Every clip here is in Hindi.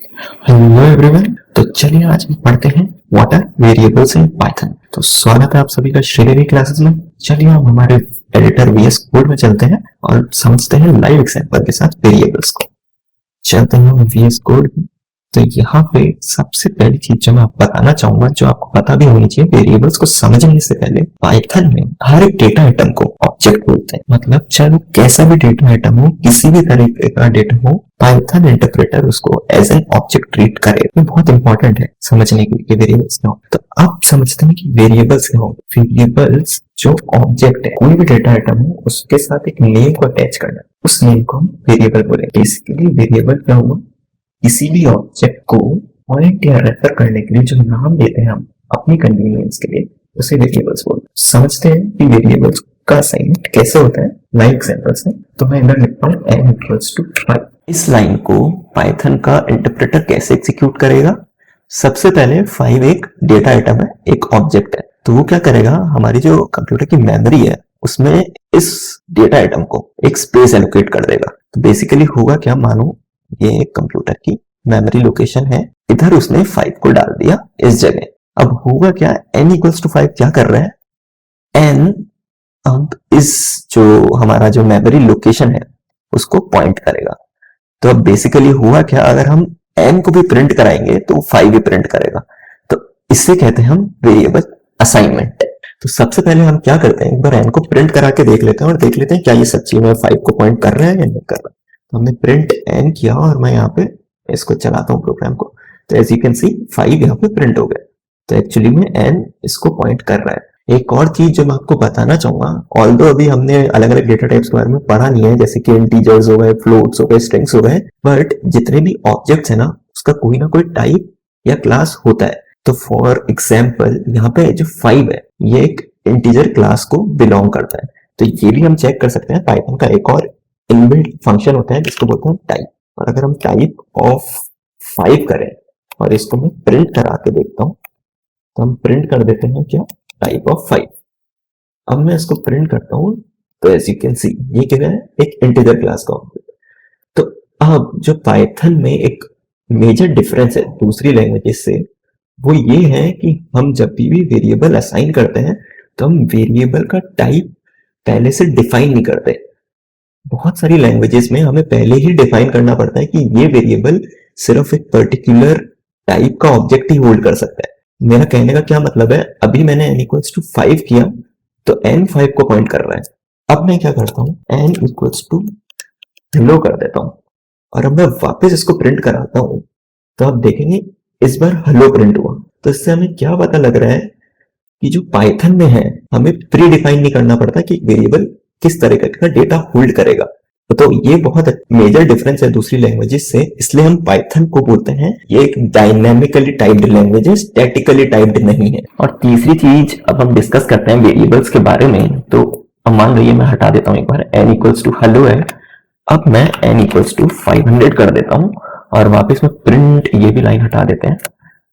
Hello everyone. तो चलिए आज हम पढ़ते हैं what are variables in Python. तो स्वागत है आप सभी का श्रीदेवी क्लासेस में। चलिए हम हमारे एडिटर वीएस कोड में चलते हैं और समझते हैं लाइव एग्जांपल के साथ वेरिएबल्स को। चलते हैं वीएस कोड में। तो यहाँ पे सबसे पहली चीज जो मैं आपको बताना चाहूंगा, जो आपको पता भी होनी चाहिए, वेरिएबल्स को समझने से पहले पाइथन में हर एक डेटा आइटम को ऑब्जेक्ट बोलते हैं। मतलब चाहे वो कैसा भी डेटा आइटम हो, किसी भी तरीके का डेटा हो, पाइथन इंटरप्रेटर उसको एज एन ऑब्जेक्ट ट्रीट करे। ये बहुत इंपॉर्टेंट है समझने के लिए वेरिएबल्स क्या हो। तो आप समझते हैं कि वेरिएबल्स क्या हो। वेरिएबल्स जो ऑब्जेक्ट है, कोई भी डेटा आइटम हो उसके साथ एक नेम को अटैच करना, उस नेम को हम वेरिएबल बोलेंगे। बेसिकली वेरिएबल क्या हुआ, किसी भी ऑब्जेक्ट को पॉइंट या रेफर करने के लिए जो नाम देते हैं हम अपनी कन्वीनियंस के लिए, उसे वेरिएबल्स बोलते हैं। समझते हैं कि वेरिएबल्स का असाइनमेंट कैसे होता है लाइव एग्जांपल से। तो मैं इधर लिखता हूँ n इक्वल्स टू 5। इस लाइन को पाइथन का इंटरप्रेटर कैसे एग्जीक्यूट करेगा? सबसे पहले 5 एक डेटा आइटम है, एक ऑब्जेक्ट है। तो वो क्या करेगा, हमारी जो कंप्यूटर की मेमोरी है उसमें इस डेटा आइटम को एक स्पेस एलोकेट कर देगा। तो बेसिकली होगा क्या, मानो ये एक कंप्यूटर की मेमोरी लोकेशन है, इधर उसने 5 को डाल दिया इस जगह। अब होगा क्या, n इक्वल्स टू 5 क्या कर रहा है, n अब इस जो हमारा जो मेमोरी लोकेशन है उसको पॉइंट करेगा। तो अब बेसिकली हुआ क्या, अगर हम n को भी प्रिंट कराएंगे तो 5 भी प्रिंट करेगा। तो इससे कहते हैं हम वेरिएबल असाइनमेंट। तो सबसे पहले हम क्या करते हैं, एक बार n को प्रिंट करा के देख लेते हैं और देख लेते हैं क्या ये सच्ची में 5 को पॉइंट कर रहा है या नहीं कर रहा। तो हमने प्रिंट n किया और मैं यहाँ पे इसको चलाता हूँ प्रोग्राम को। तो एज यू कैन सी 5 यहाँ पे प्रिंट हो गया। तो एक्चुअली में n इसको पॉइंट कर रहा है। एक और चीज जो मैं आपको बताना चाहूंगा, ऑल्दो अभी हमने अलग अलग डेटा टाइप्स के बारे में पढ़ा नहीं है, जैसे कि इंटीजर्स हो गए, फ्लोट्स हो गए, स्ट्रिंग्स हो गए, बट जितने भी ऑब्जेक्ट्स है ना उसका कोई ना कोई टाइप या क्लास होता है। तो फॉर एग्जाम्पल यहाँ पे जो 5 है ये एक इंटीजर क्लास को बिलोंग करता है। तो ये भी हम चेक कर सकते हैं। पाइथन का एक और इनबिल्ट फंक्शन होता है जिसको बोलते हैं टाइप। और अगर हम टाइप ऑफ 5 करें और इसको मैं प्रिंट करा के देखता हूँ, तो हम प्रिंट कर देते हैं क्या, टाइप ऑफ 5। अब मैं इसको प्रिंट करता हूँ तो एज यू कैन सी ये क्या है, एक इंटीजर क्लास का ऑब्जेक्ट। तो अब जो पाइथन में एक मेजर डिफरेंस है दूसरी लैंग्वेजेस से, वो ये है कि हम जब भी वेरिएबल असाइन करते हैं तो हम वेरिएबल का टाइप पहले से डिफाइन नहीं करते। बहुत सारी लैंग्वेजेस में हमें पहले ही डिफाइन करना पड़ता है कि ये वेरिएबल सिर्फ एक पर्टिकुलर टाइप का ऑब्जेक्ट ही होल्ड कर सकता है। मेरा कहने का क्या मतलब है, अभी मैंने n इक्वल्स टू 5 किया तो n 5 को पॉइंट कर रहा है। अब मैं क्या करता हूँ, n इक्वल्स टू हेलो कर देता हूँ और अब मैं वापस इसको प्रिंट कराता हूँ। तो आप देखेंगे इस बार हेलो प्रिंट हुआ। तो इससे हमें क्या पता लग रहा है कि जो पाइथन में है हमें प्री डिफाइन नहीं करना पड़ता कि वेरिएबल किस तरह का डेटा होल्ड करेगा। तो ये बहुत मेजर डिफरेंस है दूसरी लैंग्वेजेस से, इसलिए हम पाइथन को बोलते हैं ये एक डायनेमिकली टाइप्ड लैंग्वेज है, स्टैटिकली टाइप्ड नहीं है। और तीसरी चीज अब हम डिस्कस करते हैं वेरिएबल्स के बारे में। तो अब मान लीजिए मैं हटा देता हूँ एक बार, n इक्वल्स टू हेलो है, अब मैं n इक्वल्स टू 500 कर देता हूँ और वापस में प्रिंट, ये भी लाइन हटा देते हैं।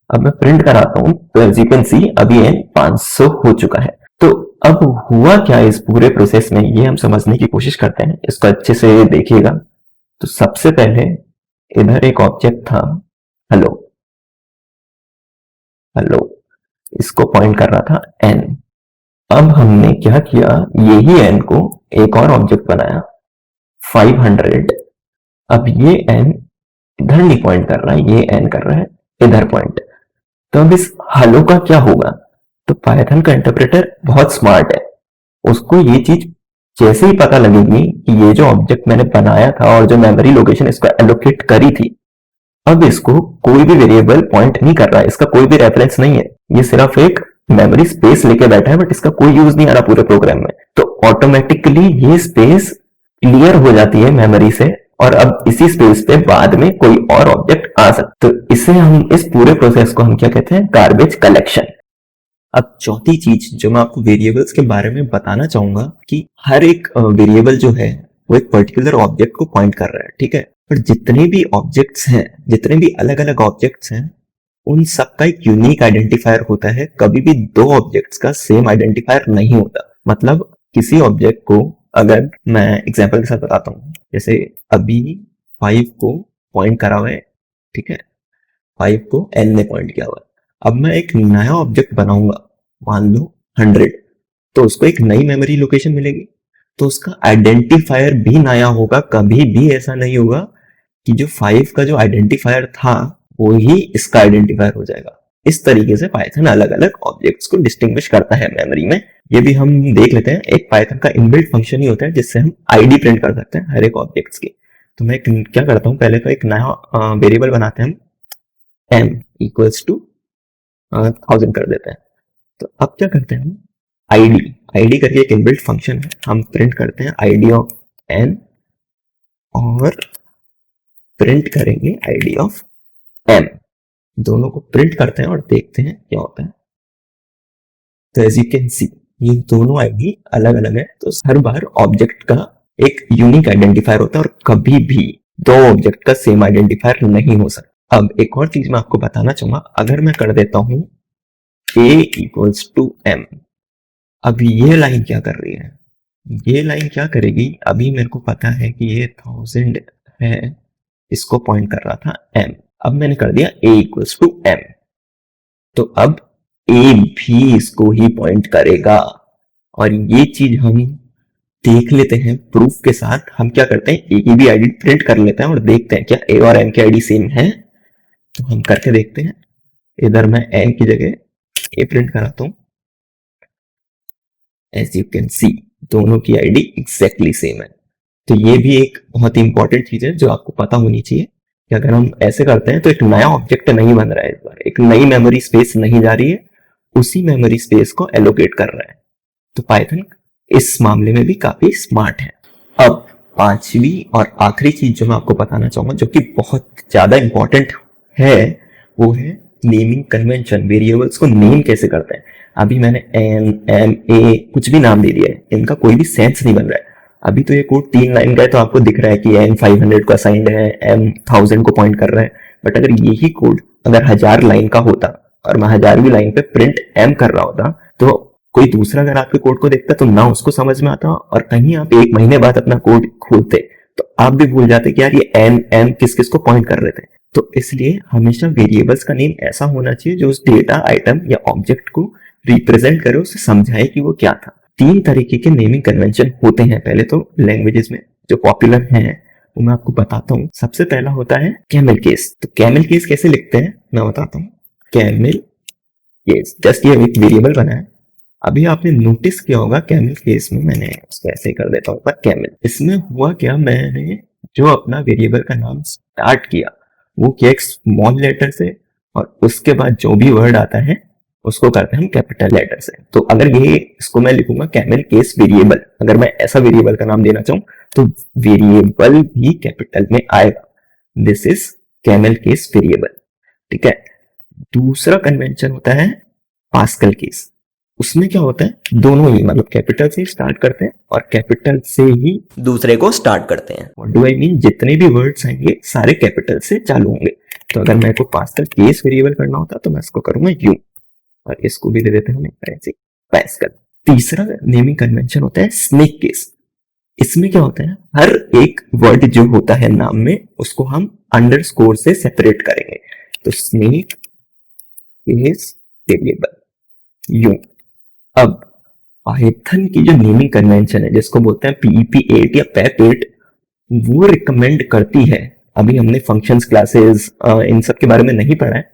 अब मैं प्रिंट कराता हूँ तो एज यू कैन सी अभी n 500 हो चुका है। तो अब हुआ क्या इस पूरे प्रोसेस में, ये हम समझने की कोशिश करते हैं, इसको अच्छे से देखिएगा। तो सबसे पहले इधर एक ऑब्जेक्ट था हेलो, हेलो इसको पॉइंट कर रहा था n। अब हमने क्या किया, यही n को एक और ऑब्जेक्ट बनाया 500। अब ये n इधर नहीं पॉइंट कर रहा है, ये n कर रहा है इधर पॉइंट। तो अब इस हेलो का क्या होगा, तो पाइथन का इंटरप्रेटर बहुत स्मार्ट है, उसको ये चीज जैसे ही पता लगेगी कि ये जो ऑब्जेक्ट मैंने बनाया था और जो मेमोरी लोकेशन इसको एलोकेट करी थी, अब इसको कोई भी वेरिएबल पॉइंट नहीं कर रहा है, इसका कोई भी रेफरेंस नहीं है, ये सिर्फ एक मेमोरी स्पेस लेके बैठा है, बट इसका कोई यूज नहीं आ रहा पूरे प्रोग्राम में। तो ऑटोमेटिकली ये स्पेस क्लियर हो जाती है मेमोरी से और अब इसी स्पेस पे बाद में कोई और ऑब्जेक्ट आ सकता। तो इसे हम, इस पूरे प्रोसेस को हम क्या कहते हैं, गार्बेज कलेक्शन। अब चौथी चीज जो मैं आपको वेरिएबल्स के बारे में बताना चाहूंगा कि हर एक वेरिएबल जो है वो एक पर्टिकुलर ऑब्जेक्ट को पॉइंट कर रहा है, ठीक है। पर जितने भी ऑब्जेक्ट्स हैं, जितने भी अलग अलग ऑब्जेक्ट्स हैं, उन सबका एक यूनिक आइडेंटिफायर होता है। कभी भी दो ऑब्जेक्ट्स का सेम आइडेंटिफायर नहीं होता। मतलब किसी ऑब्जेक्ट को, अगर मैं एग्जांपल के साथ बताता हूँ, जैसे अभी 5 को पॉइंट करा हुआ है, ठीक है, 5 को n ने पॉइंट किया हुआ है। अब मैं एक नया ऑब्जेक्ट बनाऊंगा, मान लो 100, तो उसको एक नई मेमोरी लोकेशन मिलेगी, तो उसका आइडेंटिफायर भी नया होगा। कभी भी ऐसा नहीं होगा कि जो 5 का जो आइडेंटिफायर था वो ही इसका आइडेंटिफायर हो जाएगा। इस तरीके से पाइथन अलग अलग ऑब्जेक्ट्स को डिस्टिंग्विश करता है मेमोरी में। ये भी हम देख लेते हैं। एक पाइथन का इनबिल्ट फंक्शन ही होता है जिससे हम आईडी प्रिंट कर सकते हैं हर एक ऑब्जेक्ट्स की। तो मैं क्या करता हूँ, पहले तो एक नया वेरिएबल बनाते हैं, m इक्वल्स टू 1000 कर देते हैं। तो अब क्या करते हैं हम, आईडी करके एक इनबिल्ट फंक्शन है, हम प्रिंट करते हैं आईडी ऑफ n और प्रिंट करेंगे आईडी ऑफ m। दोनों को प्रिंट करते हैं और देखते हैं क्या होता है। तो एज यू कैन सी ये दोनों आईडी अलग अलग है। तो हर बार ऑब्जेक्ट का एक यूनिक आइडेंटिफायर होता है और कभी भी दो ऑब्जेक्ट का सेम आइडेंटिफायर नहीं हो सकता। अब एक और चीज मैं आपको बताना चाहूंगा, अगर मैं कर देता हूं a इक्वल्स टू m, अब ये लाइन क्या कर रही है, ये लाइन क्या करेगी, अभी मेरे को पता है कि ये 1000 है, इसको पॉइंट कर रहा था m, अब मैंने कर दिया a इक्वल्स टू m, तो अब a भी इसको ही पॉइंट करेगा। और ये चीज हम देख लेते हैं प्रूफ के साथ। हम क्या करते हैं, a की भी आईडी प्रिंट कर लेते हैं और देखते हैं क्या a और m की आईडी सेम है। तो हम करके देखते हैं, इधर मैं m की जगह a प्रिंट कराता हूं। एज यू कैन सी दोनों की आईडी एग्जैक्टली सेम है। तो ये भी एक बहुत ही इंपॉर्टेंट चीज है जो आपको पता होनी चाहिए कि अगर हम ऐसे करते हैं तो एक नया ऑब्जेक्ट नहीं बन रहा है, इस बार एक नई मेमोरी स्पेस नहीं जा रही है, उसी मेमोरी स्पेस को एलोकेट कर रहा है। तो पाइथन इस मामले में भी काफी स्मार्ट है। अब पांचवी और आखिरी चीज जो मैं आपको बताना चाहूंगा, जो कि बहुत ज्यादा इंपॉर्टेंट है, वो है नेमिंग कन्वेंशन। वेरिएबल्स को नेम कैसे करते हैं। अभी मैंने एन एम ए कुछ भी नाम दे दिया है, इनका कोई भी सेंस नहीं बन रहा है। अभी तो ये कोड 3 लाइन का है, तो आपको दिख रहा है कि एन 500 को असाइंड है, एम 1000 को पॉइंट कर रहा है। बट अगर यही कोड अगर 1000 लाइन का होता और मैं 1000वीं लाइन पे प्रिंट एम कर रहा होता, तो कोई दूसरा अगर आपके कोड को देखता तो ना उसको समझ में आता, और कहीं आप 1 महीने बाद अपना कोड खोलते तो आप भी भूल जाते कि यार ये एन एम किस किस को पॉइंट कर रहे थे। तो इसलिए हमेशा वेरिएबल्स का नेम ऐसा होना चाहिए जो उस डेटा आइटम या ऑब्जेक्ट को रिप्रेजेंट करे, उसे समझाए कि वो क्या था। 3 तरीके के नेमिंग कन्वेंशन होते हैं। पहले तो लैंग्वेजेस में जो पॉपुलर हैं वो मैं आपको बताता हूँ। सबसे पहला होता है कैमल केस। तो कैमल केस कैसे लिखते हैं मैं बताता हूँ। कैमल केस, जस्ट ये एक वेरिएबल बना है। अभी आपने नोटिस किया होगा कैमल केस में, मैंने उसको ऐसे कर देता हूँ कैमल। इसमें हुआ क्या, मैंने जो अपना वेरिएबल का नाम स्टार्ट किया वो किया एक स्मॉल लेटर से, और उसके बाद जो भी वर्ड आता है उसको करते हैं हम कैपिटल लेटर से। तो अगर ये इसको मैं लिखूंगा कैमल केस वेरिएबल, अगर मैं ऐसा वेरिएबल का नाम देना चाहूं तो वेरिएबल भी कैपिटल में आएगा। This is camel case variable, ठीक है। दूसरा कन्वेंशन होता है पास्कल केस। उसमें क्या होता है, दोनों ही मतलब कैपिटल से स्टार्ट करते हैं और कैपिटल से ही दूसरे को स्टार्ट करते हैं। व्हाट डू आई मीन, जितने भी वर्ड्स आएंगे सारे कैपिटल से चालू होंगे। तो अगर मेरे को पास्कल केस वेरिएबल करना होता तो मैं इसको करूंगा यू, और इसको भी दे देते हैं ऐसे पास्कल। तीसरा नेमिंग कन्वेंशन होता है स्नेक केस। इसमें क्या होता है, हर एक वर्ड जो होता है नाम में उसको हम अंडरस्कोर से सेपरेट करेंगे। तो स्नेक केस वेरिएबल यू। अब पाइथन की जो नेमिंग कन्वेंशन है जिसको बोलते हैं PEP8 या PEP8, वो रिकमेंड करती है, अभी हमने फंक्शंस क्लासेस इन सब के बारे में नहीं पढ़ा है,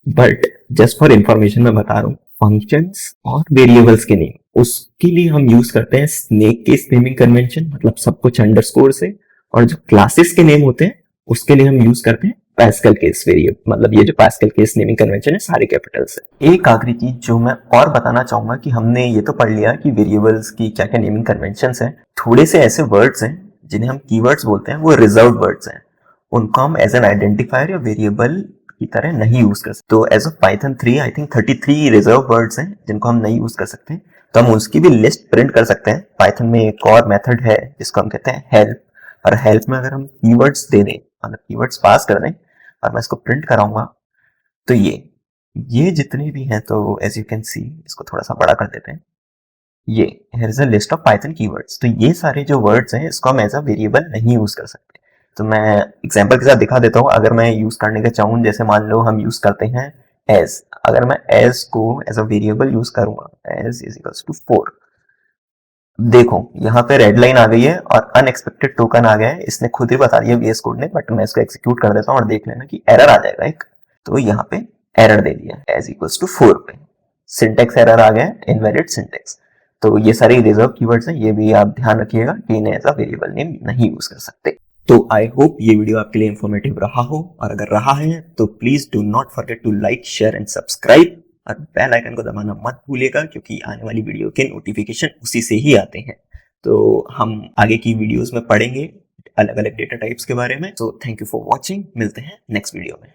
बट जस्ट फॉर इंफॉर्मेशन मैं बता रहा हूँ, फंक्शंस और वेरिएबल्स के नेम उसके लिए हम यूज करते हैं स्नेक केस नेमिंग कन्वेंशन, मतलब सब कुछ अंडरस्कोर से। और जो क्लासेस के नेम होते हैं उसके लिए हम यूज करते हैं पास्कल केस वेरिएबल, मतलब ये जो पास्कल केस नेमिंग कन्वेंशन है सारे कैपिटल से। एक आखिरी चीज जो मैं और बताना चाहूंगा कि हमने ये तो पढ़ लिया कि वेरिएबल्स की क्या क्या नेमिंग कन्वेंशंस हैं, थोड़े से ऐसे वर्ड्स हैं जिन्हें हम कीवर्ड्स बोलते हैं, वो रिजर्व्ड वर्ड्स हैं, उनको हम एज एन आइडेंटिफायर या वेरिएबल की तरह नहीं यूज कर सकते। तो as of Python 3 I think 33 reserve words हैं जिनको हम नहीं यूज कर सकते, तो हम उसकी भी लिस्ट प्रिंट कर सकते हैं। पाइथन में एक और मेथड है जिसको हम कहते हैं हेल्प, और हेल्प में अगर हम कीवर्ड्स दे दें, अगर कीवर्ड्स पास कर दें और मैं इसको प्रिंट कराऊंगा, तो ये जितने भी हैं, तो एज यू कैन सी, इसको थोड़ा सा बड़ा कर देते हैं, ये here is a list of Python keywords. तो ये सारे जो वर्ड्स हैं इसको हम एज अ वेरिएबल नहीं यूज कर सकते। तो मैं एग्जांपल के साथ दिखा देता हूँ। अगर मैं यूज करने का चाहूँ, जैसे मान लो हम यूज करते हैं एज, अगर मैं एज को एज अ वेरिएबल यूज करूंगा, एज इज इक्वल्स टू 4, देखो यहाँ पे रेड लाइन आ गई है और अनएक्सपेक्टेड टोकन आ गया है, इसने खुद ही बता दिया VS कोड ने, बट मैं इसको एग्जीक्यूट कर देता हूँ और देख लेना कि एरर आ जाएगा एक। तो यहाँ पे एरर दे दिया एज इक्वल्स टू 4 पे, सिंटेक्स एरर आ गया, इनवैलिड सिंटेक्स। तो ये सारे रिजर्व कीवर्ड्स हैं, ये भी आप ध्यान रखिएगा कि इन्हें एज अ वेरिएबल नेम नहीं यूज कर सकते। तो आई होप ये वीडियो आपके लिए इंफॉर्मेटिव रहा हो, और अगर रहा है तो please do not forget to like, share and subscribe, और बेल आइकन को दबाना मत भूलिएगा, क्योंकि आने वाली वीडियो के नोटिफिकेशन उसी से ही आते हैं। तो हम आगे की वीडियोस में पढ़ेंगे अलग अलग डेटा टाइप्स के बारे में। तो थैंक यू फॉर वॉचिंग, मिलते हैं नेक्स्ट वीडियो में।